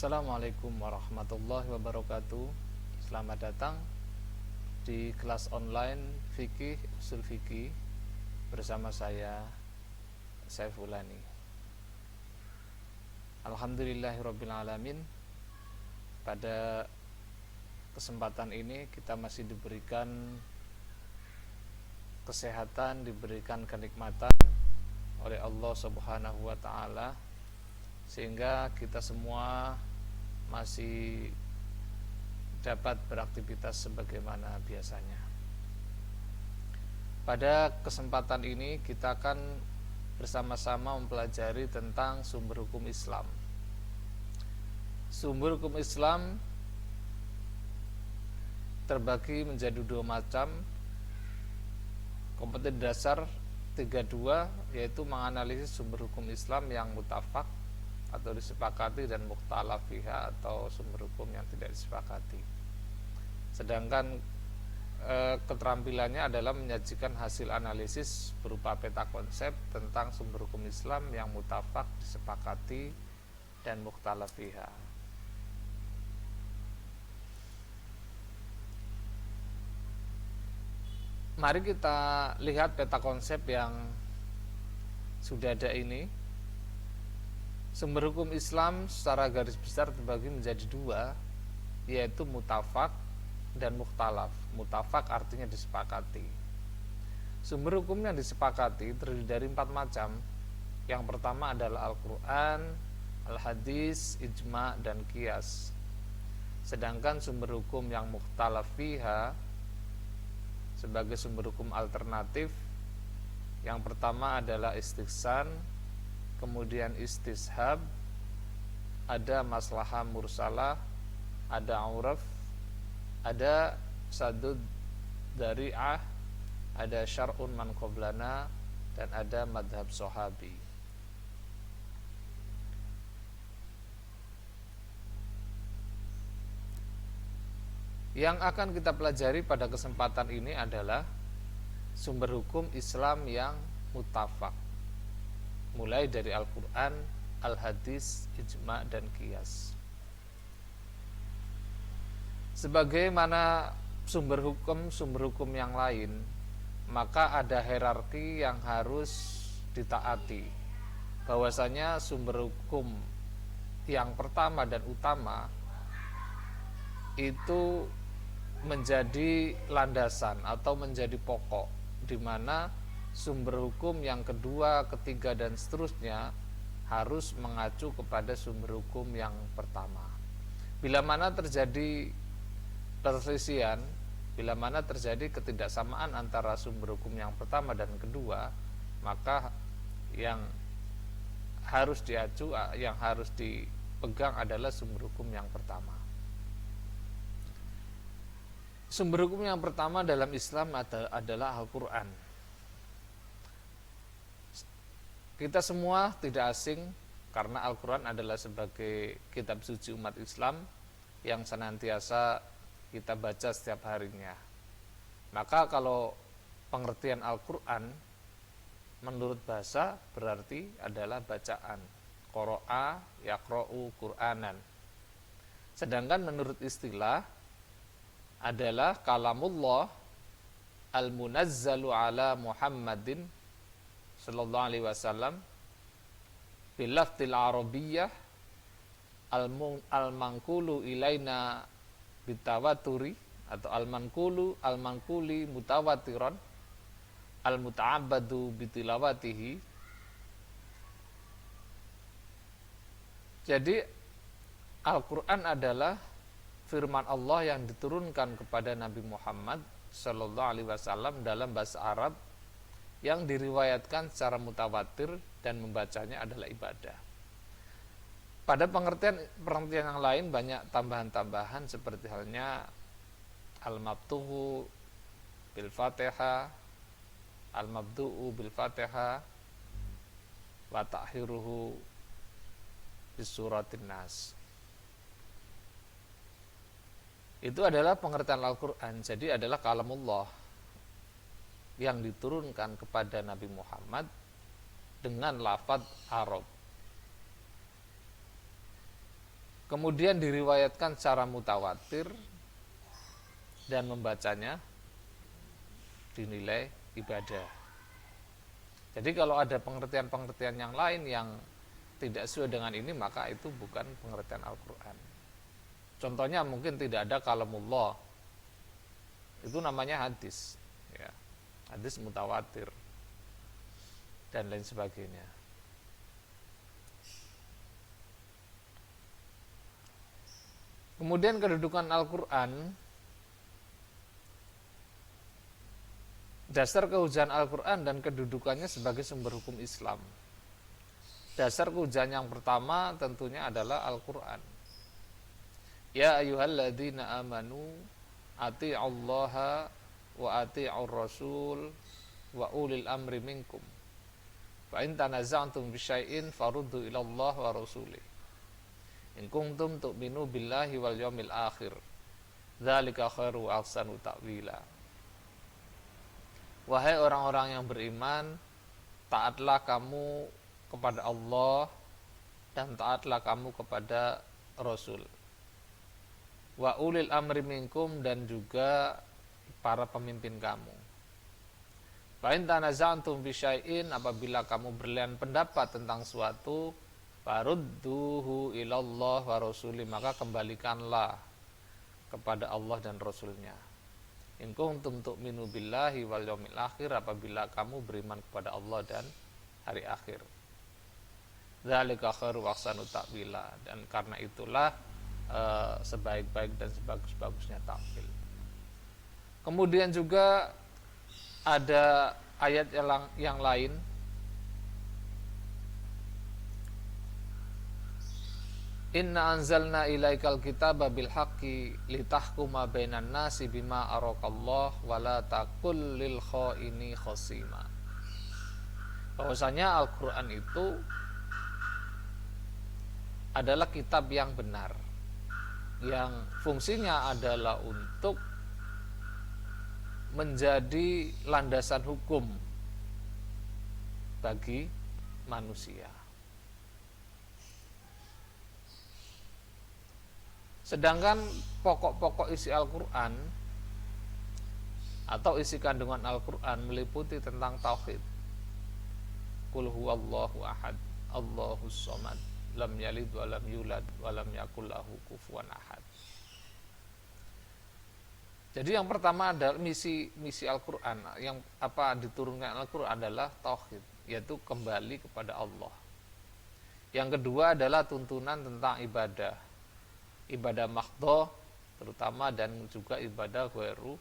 Assalamualaikum warahmatullahi wabarakatuh. Selamat datang di kelas online Fikih Usul Fikih bersama saya Saifulani. Alhamdulillahirabbil alamin. Pada kesempatan ini kita masih diberikan kesehatan, diberikan kenikmatan oleh Allah Subhanahu wa taala, sehingga kita semua masih dapat beraktivitas sebagaimana biasanya. Pada kesempatan ini kita akan bersama-sama mempelajari tentang sumber hukum Islam. Sumber hukum Islam terbagi menjadi dua macam. Kompetensi dasar 32, yaitu menganalisis sumber hukum Islam yang mutafak atau disepakati, dan mukhtalaf fiha atau sumber hukum yang tidak disepakati. Sedangkan keterampilannya adalah menyajikan hasil analisis berupa peta konsep tentang sumber hukum Islam yang mutafak, disepakati, dan mukhtalaf fiha. Mari kita lihat peta konsep yang sudah ada ini. Sumber hukum Islam secara garis besar terbagi menjadi dua, yaitu mutafak dan mukhtalaf. Mutafak artinya disepakati. Sumber hukum yang disepakati terdiri dari 4 macam. Yang pertama adalah Al-Quran, Al-Hadis, Ijma, dan Qiyas. Sedangkan sumber hukum yang mukhtalaf fiha sebagai sumber hukum alternatif, yang pertama adalah istihsan, kemudian istishab, ada maslahah mursalah, ada uraf, ada sadud dari'ah, ada syar'un man qablana, dan ada madhab sahabi. Yang akan kita pelajari pada kesempatan ini adalah sumber hukum Islam yang mutafak, mulai dari Al-Quran, Al-Hadis, Ijma, dan Qiyas. Sebagaimana sumber hukum yang lain, maka ada hierarki yang harus ditaati. Bahwasanya sumber hukum yang pertama dan utama itu menjadi landasan atau menjadi pokok, di mana sumber hukum yang kedua, ketiga, dan seterusnya harus mengacu kepada sumber hukum yang pertama. Bila mana terjadi perselisihan, bila mana terjadi ketidaksamaan antara sumber hukum yang pertama dan kedua, maka yang harus diacu, yang harus dipegang adalah sumber hukum yang pertama. Sumber hukum yang pertama dalam Islam adalah Al-Quran. Kita semua tidak asing karena Al-Quran adalah sebagai kitab suci umat Islam yang senantiasa kita baca setiap harinya. Maka kalau pengertian Al-Quran menurut bahasa berarti adalah bacaan. Qara'a yaqra'u Qur'anan. Sedangkan menurut istilah adalah kalamullah al-munazzalu ala Muhammadin sallallahu alaihi wasallam bilaftil arabiyyah al-manqulu ilaina bitawaturi, atau al-manquli mutawatiran al-muta'abbadu bitilawatihi. Jadi Al-Quran adalah firman Allah yang diturunkan kepada Nabi Muhammad sallallahu alaihi wasallam dalam bahasa Arab, yang diriwayatkan secara mutawatir, dan membacanya adalah ibadah. Pada pengertian yang lain banyak tambahan-tambahan, seperti halnya al-mabtuhu bil Fatihah, al-mabdu'u bil Fatihah, wa ta'khiruhu bis suratin Nas. Itu adalah pengertian Al-Quran. Jadi adalah kalamullah yang diturunkan kepada Nabi Muhammad dengan lafaz Arab. Kemudian diriwayatkan secara mutawatir dan membacanya dinilai ibadah. Jadi kalau ada pengertian-pengertian yang lain yang tidak sesuai dengan ini, maka itu bukan pengertian Al-Quran. Contohnya mungkin tidak ada kalamullah, itu namanya hadis, ya, hadis mutawatir dan lain sebagainya. Kemudian kedudukan Al-Quran, dasar kehujanan Al-Quran dan kedudukannya sebagai sumber hukum Islam. Dasar kehujanan yang pertama tentunya adalah Al-Quran. Ya ayyuhalladzina amanu ati'allaha wa ati'ur rasul wa ulil amri minkum. Fa in tanaza'tum bisyai'in faruddu ilallah wa rasulih. In kuntum tu'minu billahi wal yawmil akhir. Dzalika khairu wa ahsanu ta'wila. Wahai orang-orang yang beriman, taatlah kamu kepada Allah dan taatlah kamu kepada Rasul. Wa ulil amri minkum, dan juga para pemimpin kamu. Fa in tanaza'tum fi syai'in, apabila kamu berlain pendapat tentang suatu, farudduhu ilallah wa rasuli, maka kembalikanlah kepada Allah dan Rasulnya. In kuntum tu'minu billahi wal yawmil akhir, apabila kamu beriman kepada Allah dan hari akhir. Dzalika khairu wa ahsanu ta'wila, dan karena itulah sebaik-baik dan sebagus-bagusnya takwil. Kemudian juga ada ayat yang lain, Inna anzalna ilaikal kitaba bil haqqi litahkuma bainan nasi bima arakallah wa la taqul lil khaini khasima. Bahwasanya Al-Qur'an itu adalah kitab yang benar, yang fungsinya adalah untuk menjadi landasan hukum bagi manusia. Sedangkan pokok-pokok isi Al-Quran atau isi kandungan Al-Quran meliputi tentang tauhid. Qul huwallahu ahad, Allahus samad, lam yalid wa lam yulad wa lam yakul lahu kufuwan ahad. Jadi yang pertama adalah misi Al-Quran, yang diturunkan Al-Quran adalah tauhid, yaitu kembali kepada Allah. Yang kedua adalah tuntunan tentang ibadah mahdhah terutama, dan juga ibadah ghairu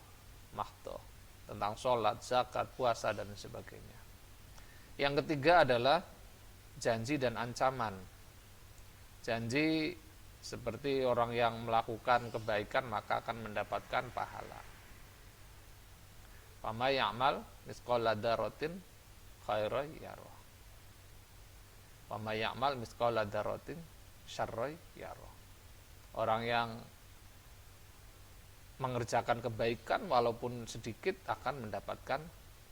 mahdhah, tentang sholat, zakat, puasa dan sebagainya. Yang ketiga adalah janji dan ancaman. Janji seperti orang yang melakukan kebaikan maka akan mendapatkan pahala. Fama ya'mal misqala dzarratin khairan yarah. Fama ya'mal misqala dzarratin syarran yarah. Orang yang mengerjakan kebaikan walaupun sedikit akan mendapatkan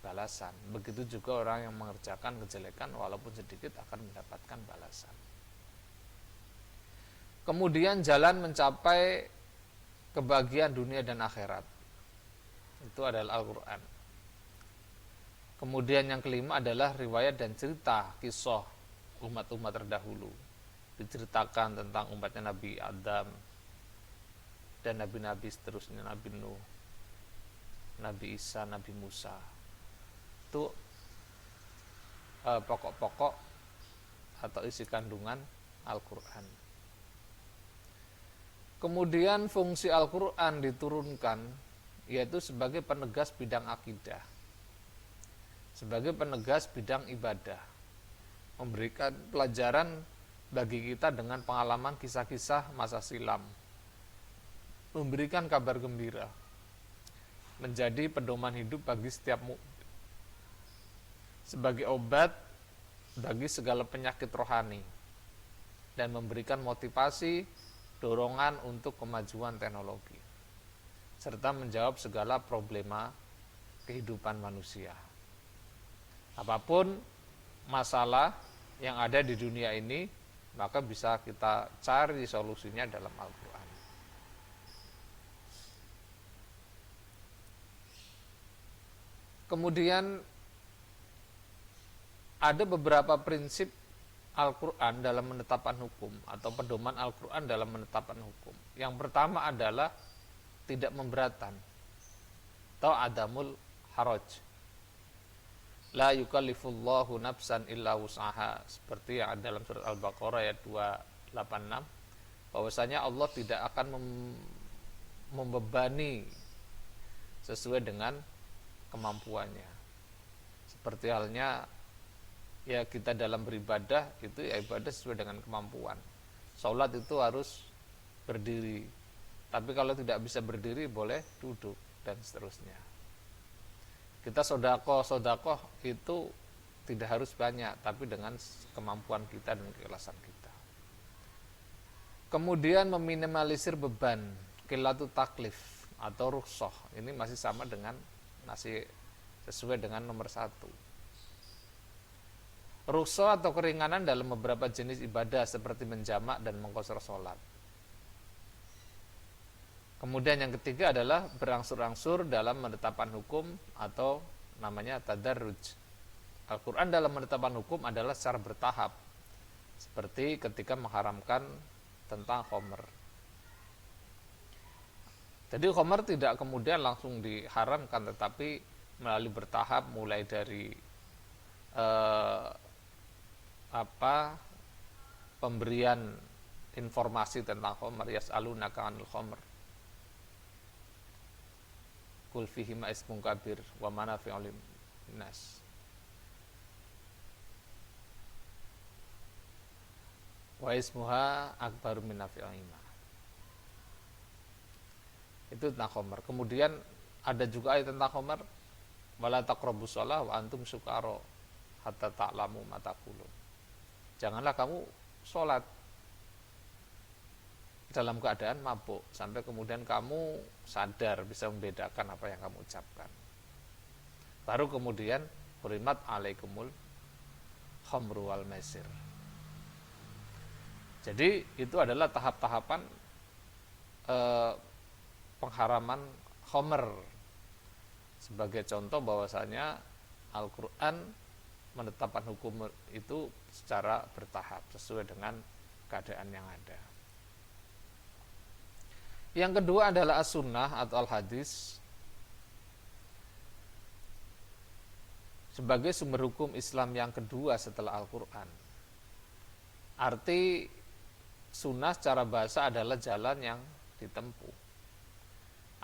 balasan. Begitu juga orang yang mengerjakan kejelekan walaupun sedikit akan mendapatkan balasan. Kemudian jalan mencapai kebahagiaan dunia dan akhirat, itu adalah Al-Quran. Kemudian yang kelima adalah riwayat dan cerita kisah umat-umat terdahulu. Diceritakan tentang umatnya Nabi Adam dan nabi-nabi seterusnya, Nabi Nuh, Nabi Isa, Nabi Musa. Itu pokok-pokok atau isi kandungan Al-Quran. Kemudian fungsi Al-Quran diturunkan yaitu sebagai penegas bidang akidah, sebagai penegas bidang ibadah, memberikan pelajaran bagi kita dengan pengalaman kisah-kisah masa silam, memberikan kabar gembira, menjadi pedoman hidup bagi setiap mukmin, sebagai obat bagi segala penyakit rohani, dan memberikan motivasi, dorongan untuk kemajuan teknologi, serta menjawab segala problema kehidupan manusia. Apapun masalah yang ada di dunia ini, maka bisa kita cari solusinya dalam Al-Quran. Kemudian ada beberapa prinsip Al-Quran dalam menetapkan hukum atau pedoman Al-Quran dalam menetapkan hukum. Yang pertama adalah tidak memberatkan atau adamul haraj. La yukallifullahu nafsan illa wus'aha, seperti yang ada dalam surat Al-Baqarah ayat 286, bahwasanya Allah tidak akan membebani sesuai dengan kemampuannya. Seperti halnya ya kita dalam beribadah itu ya ibadah sesuai dengan kemampuan. Salat itu harus berdiri, tapi kalau tidak bisa berdiri boleh duduk dan seterusnya. Kita sodakoh itu tidak harus banyak, tapi dengan kemampuan kita dan keikhlasan kita. Kemudian meminimalisir beban, qillatut taklif atau rukhsah, ini masih sama dengan masih sesuai dengan nomor 1. Rukhsah atau keringanan dalam beberapa jenis ibadah seperti menjamak dan mengqashar sholat. Kemudian yang ketiga adalah berangsur-angsur dalam menetapkan hukum atau namanya tadarruj. Al-Quran dalam menetapkan hukum adalah secara bertahap, seperti ketika mengharamkan tentang khamr. Jadi khamr tidak kemudian langsung diharamkan, tetapi melalui bertahap, mulai dari pemberian informasi tentang khamr, yas'alunaka 'anil khamr qul fihima ismun kabir wa manafi'u linnas wa ismuha akbaru min nafi'ihima. Itu tentang khamr. Kemudian ada juga ayat tentang khamr, wala taqrabus shalah wa antum sukara hatta ta'lamu ma taqulun. Janganlah kamu sholat dalam keadaan mabuk sampai kemudian kamu sadar, bisa membedakan apa yang kamu ucapkan. Baru kemudian hurimat alaikumul khamru wal maisir. Jadi itu adalah tahap-tahapan pengharaman khamr. Sebagai contoh bahwasanya Al-Quran menetapkan hukum itu secara bertahap sesuai dengan keadaan yang ada. Yang kedua adalah as-sunnah atau al-hadis sebagai sumber hukum Islam yang kedua setelah Al-Quran. Arti sunnah secara bahasa adalah jalan yang ditempuh,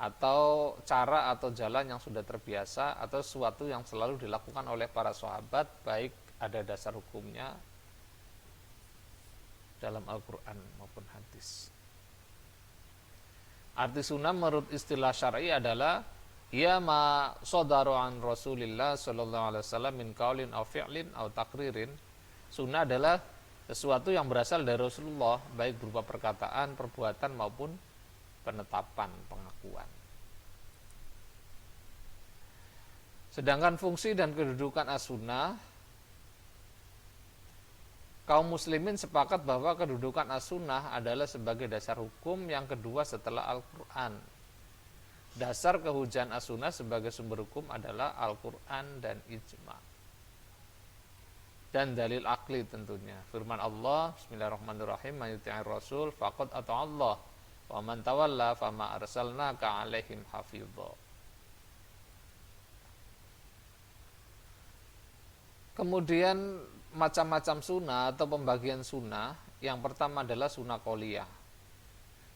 atau cara atau jalan yang sudah terbiasa, atau sesuatu yang selalu dilakukan oleh para sahabat, baik ada dasar hukumnya dalam Al-Quran maupun hadis. Arti sunnah menurut istilah syar'i adalah ya ma sadaru an Rasulillah sallallahu alaihi wasallam min qaulin aw fi'lin aw taqririn. Sunnah adalah sesuatu yang berasal dari Rasulullah, baik berupa perkataan, perbuatan maupun penetapan, pengakuan. Sedangkan fungsi dan kedudukan as-sunnah, kaum muslimin sepakat bahwa kedudukan as-sunnah adalah sebagai dasar hukum yang kedua setelah Al-Quran. Dasar kehujahan as-sunnah sebagai sumber hukum adalah Al-Quran dan ijma'. Dan dalil akli tentunya. Firman Allah, bismillahirrahmanirrahim, man yuti'ir rasul faqad ata'a Allah wa man tawalla fama arsalnaka 'alaihim hafidha. Kemudian macam-macam sunnah atau pembagian sunnah. Yang pertama adalah sunnah qauliyah,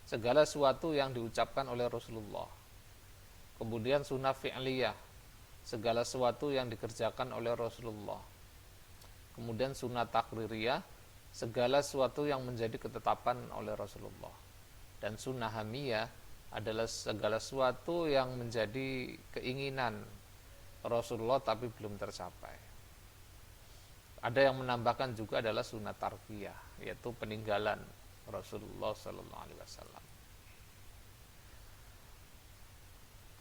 segala sesuatu yang diucapkan oleh Rasulullah. Kemudian sunnah fi'liyah, segala sesuatu yang dikerjakan oleh Rasulullah. Kemudian sunnah takririyah, segala sesuatu yang menjadi ketetapan oleh Rasulullah. Dan sunnah hamiyah adalah segala sesuatu yang menjadi keinginan Rasulullah tapi belum tercapai. Ada yang menambahkan juga adalah sunnah tarkiyah, yaitu peninggalan Rasulullah sallallahu alaihi wasallam.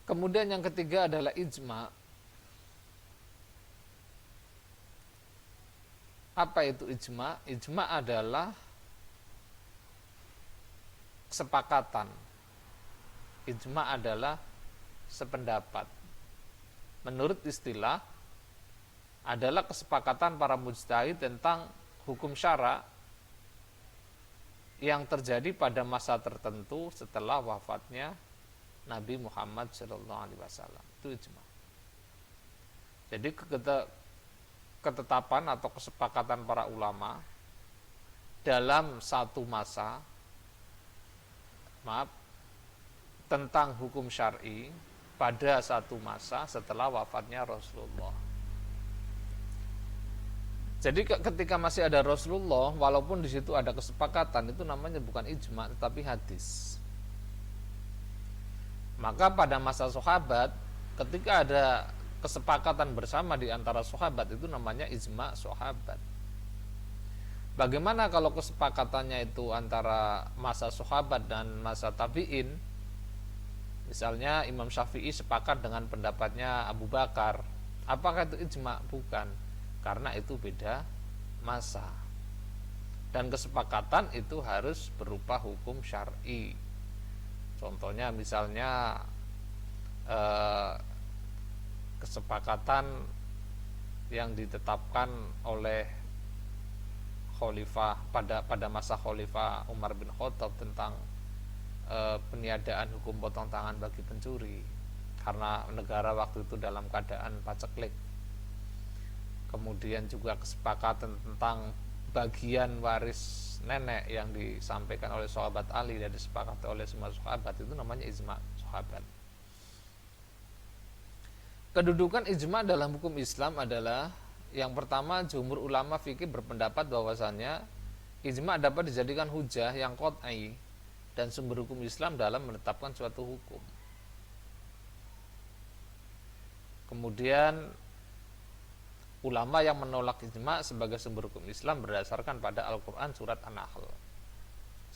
Kemudian yang ketiga adalah ijma'. Apa itu ijma'? Ijma' adalah kesepakatan. Ijma adalah sependapat. Menurut istilah adalah kesepakatan para mujtahid tentang hukum syara yang terjadi pada masa tertentu setelah wafatnya Nabi Muhammad SAW. Itu ijma. Jadi ketetapan atau kesepakatan para ulama dalam satu masa, tentang hukum syar'i pada satu masa setelah wafatnya Rasulullah. Jadi ketika masih ada Rasulullah, walaupun di situ ada kesepakatan, itu namanya bukan ijma tetapi hadis. Maka pada masa sahabat, ketika ada kesepakatan bersama di antara sahabat, itu namanya ijma sahabat. Bagaimana kalau kesepakatannya itu antara masa sahabat dan masa tabi'in? Misalnya Imam Syafi'i sepakat dengan pendapatnya Abu Bakar. Apakah itu ijma? Bukan. Karena itu beda masa. Dan kesepakatan itu harus berupa hukum syar'i. Contohnya misalnya kesepakatan yang ditetapkan oleh khalifah pada masa khalifah Umar bin Khattab tentang peniadaan hukum potong tangan bagi pencuri karena negara waktu itu dalam keadaan paceklik. Kemudian juga kesepakatan tentang bagian waris nenek yang disampaikan oleh sahabat Ali dan disepakati oleh semua sahabat, itu namanya ijma sahabat. Kedudukan ijma dalam hukum Islam adalah yang pertama, jumhur ulama fikih berpendapat bahwasannya ijma dapat dijadikan hujah yang qat'i dan sumber hukum Islam dalam menetapkan suatu hukum. Kemudian ulama yang menolak ijma sebagai sumber hukum Islam berdasarkan pada Al-Qur'an surat An-Nahl.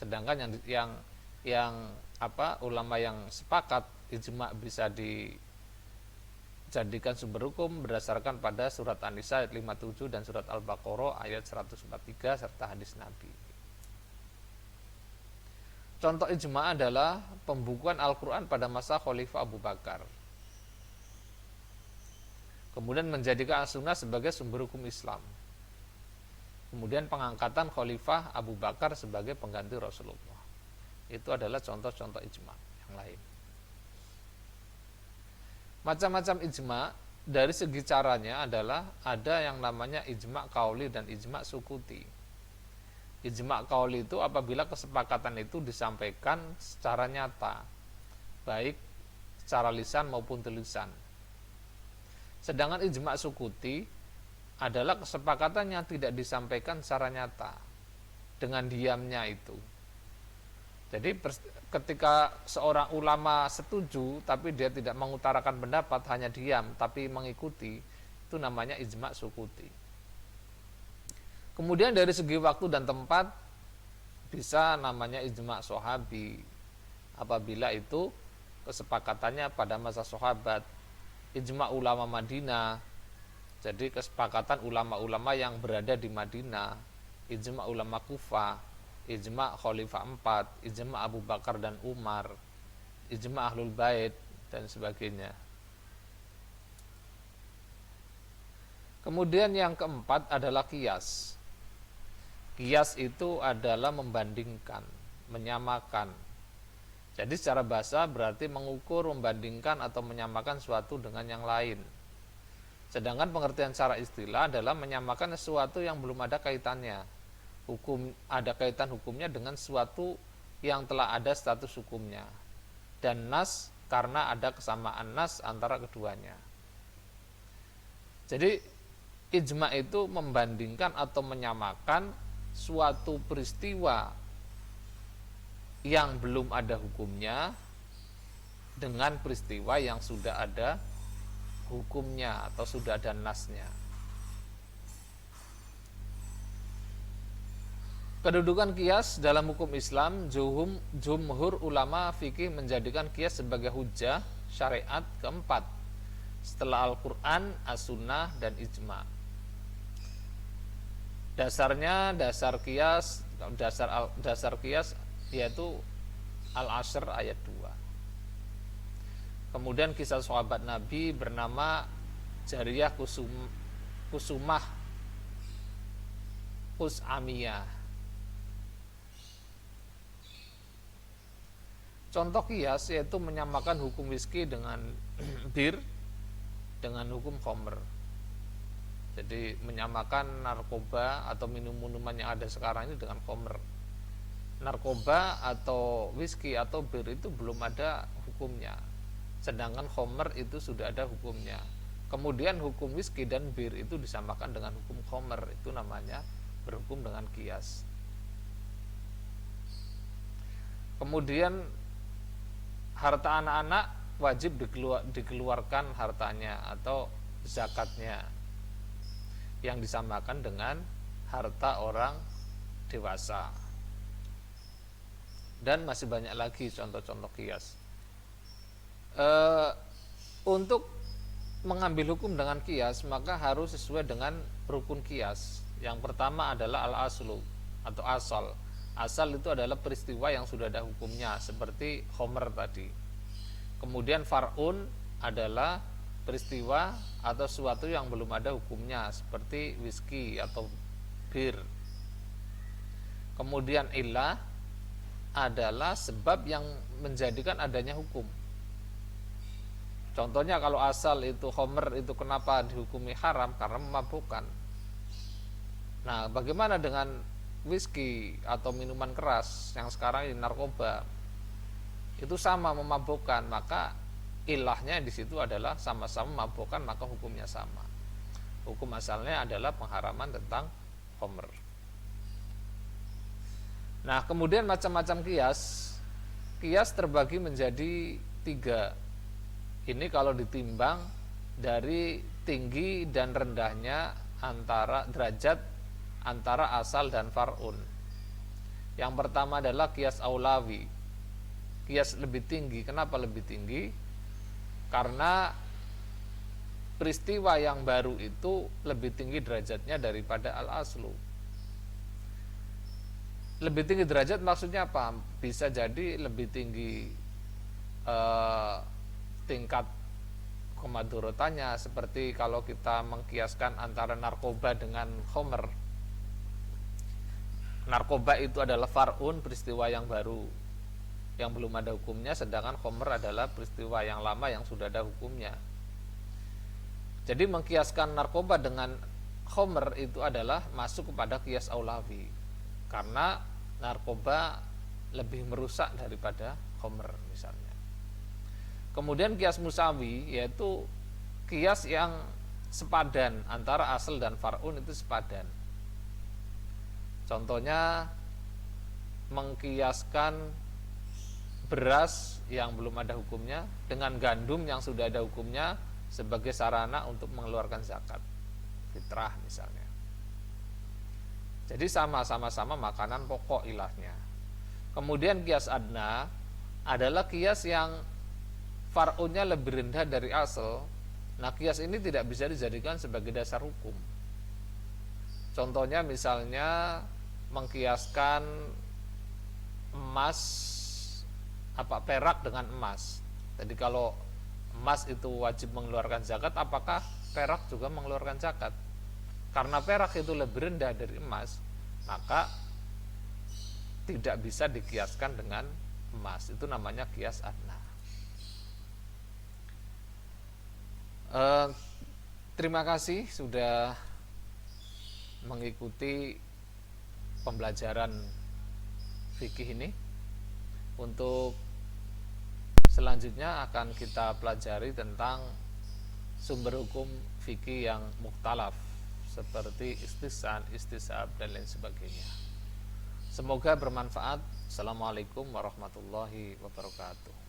Sedangkan ulama yang sepakat ijma bisa dijadikan sumber hukum berdasarkan pada surat An-Nisa ayat 57 dan surat Al-Baqarah ayat 143 serta hadis Nabi. Contoh ijma adalah pembukuan Al-Quran pada masa Khalifah Abu Bakar. Kemudian menjadikan as-sunnah sebagai sumber hukum Islam. Kemudian pengangkatan Khalifah Abu Bakar sebagai pengganti Rasulullah. Itu adalah contoh-contoh ijma yang lain. Macam-macam ijma dari segi caranya adalah ada yang namanya ijma qauli dan ijma sukuti. Ijma qauli itu apabila kesepakatan itu disampaikan secara nyata, baik secara lisan maupun tulisan. Sedangkan ijma sukuti adalah kesepakatan yang tidak disampaikan secara nyata, dengan diamnya itu. Jadi ketika seorang ulama setuju tapi dia tidak mengutarakan pendapat, hanya diam tapi mengikuti, itu namanya ijma sukuti. Kemudian dari segi waktu dan tempat bisa namanya ijma sahabi apabila itu kesepakatannya pada masa sahabat. Ijma ulama Madinah, jadi kesepakatan ulama-ulama yang berada di Madinah. Ijma ulama Kufah, ijma Khalifah 4, ijma Abu Bakar dan Umar, ijma Ahlul Bait dan sebagainya. Kemudian yang keempat adalah qiyas. Qiyas itu adalah membandingkan, menyamakan. Jadi secara bahasa berarti mengukur, membandingkan atau menyamakan suatu dengan yang lain. Sedangkan pengertian secara istilah adalah menyamakan sesuatu yang belum ada kaitannya. Ada kaitan hukumnya dengan sesuatu yang telah ada status hukumnya. Dan nas karena ada kesamaan nas antara keduanya. Jadi ijma itu membandingkan atau menyamakan suatu peristiwa yang belum ada hukumnya dengan peristiwa yang sudah ada hukumnya atau sudah ada nasnya. Kedudukan qiyas dalam hukum Islam, jumhur ulama fikih menjadikan qiyas sebagai hujah syariat keempat setelah Al-Quran, As-Sunnah, dan Ijma. Dasarnya dasar qiyas yaitu Al-Ashr ayat 2. Kemudian kisah sahabat Nabi bernama Jariyah Kusumah Kusamiyah. Contoh kias yaitu menyamakan hukum whisky dengan bir dengan hukum khamr. Jadi menyamakan narkoba atau minuman yang ada sekarang ini dengan khamr. Narkoba atau whisky atau bir itu belum ada hukumnya, sedangkan khamr itu sudah ada hukumnya. Kemudian hukum whisky dan bir itu disamakan dengan hukum khamr, itu namanya berhukum dengan kias. Kemudian harta anak-anak wajib dikeluarkan hartanya atau zakatnya, yang disamakan dengan harta orang dewasa. Dan masih banyak lagi contoh-contoh kias. Untuk mengambil hukum dengan kias, maka harus sesuai dengan rukun kias. Yang pertama adalah al-aslu atau asal. Asal itu adalah peristiwa yang sudah ada hukumnya, seperti khamr tadi. Kemudian far'un adalah peristiwa atau sesuatu yang belum ada hukumnya, seperti whisky atau bir. Kemudian illah adalah sebab yang menjadikan adanya hukum. Contohnya kalau asal itu khamr itu kenapa dihukumi haram? Karena memabukkan. Nah, bagaimana dengan whisky atau minuman keras yang sekarang ini narkoba? Itu sama memabukkan, maka ilahnya di situ adalah sama-sama memabukkan, maka hukumnya sama. Hukum asalnya adalah pengharaman tentang khamr. Nah, kemudian macam-macam kias. Kias terbagi menjadi 3. Ini kalau ditimbang dari tinggi dan rendahnya antara derajat antara asal dan far'un. Yang pertama adalah kias aulawi. Kias lebih tinggi. Kenapa lebih tinggi? Karena peristiwa yang baru itu lebih tinggi derajatnya daripada al-aslu. Lebih tinggi derajat maksudnya apa? Bisa jadi lebih tinggi tingkat kemadorotannya, seperti kalau kita mengkiaskan antara narkoba dengan khamr. Narkoba itu adalah far'un, peristiwa yang baru yang belum ada hukumnya, sedangkan khamr adalah peristiwa yang lama yang sudah ada hukumnya. Jadi mengkiaskan narkoba dengan khamr itu adalah masuk kepada kias aulawi, karena narkoba lebih merusak daripada khamr misalnya. Kemudian kias musawi, yaitu kias yang sepadan antara asal dan far'un, itu sepadan. Contohnya mengkiaskan beras yang belum ada hukumnya dengan gandum yang sudah ada hukumnya sebagai sarana untuk mengeluarkan zakat fitrah misalnya. Jadi sama-sama makanan pokok ilahnya. Kemudian kias adna adalah kias yang far'unnya lebih rendah dari asal. Nah, kias ini tidak bisa dijadikan sebagai dasar hukum. Contohnya misalnya mengkiaskan emas, perak dengan emas. Jadi kalau emas itu wajib mengeluarkan zakat, apakah perak juga mengeluarkan zakat? Karena perak itu lebih rendah dari emas, maka tidak bisa dikiaskan dengan emas. Itu namanya kias adna. Terima kasih sudah mengikuti pembelajaran fikih ini. Untuk selanjutnya akan kita pelajari tentang sumber hukum fikih yang mukhtalaf, seperti istihsan, istisab, dan lain sebagainya. Semoga bermanfaat. Assalamualaikum warahmatullahi wabarakatuh.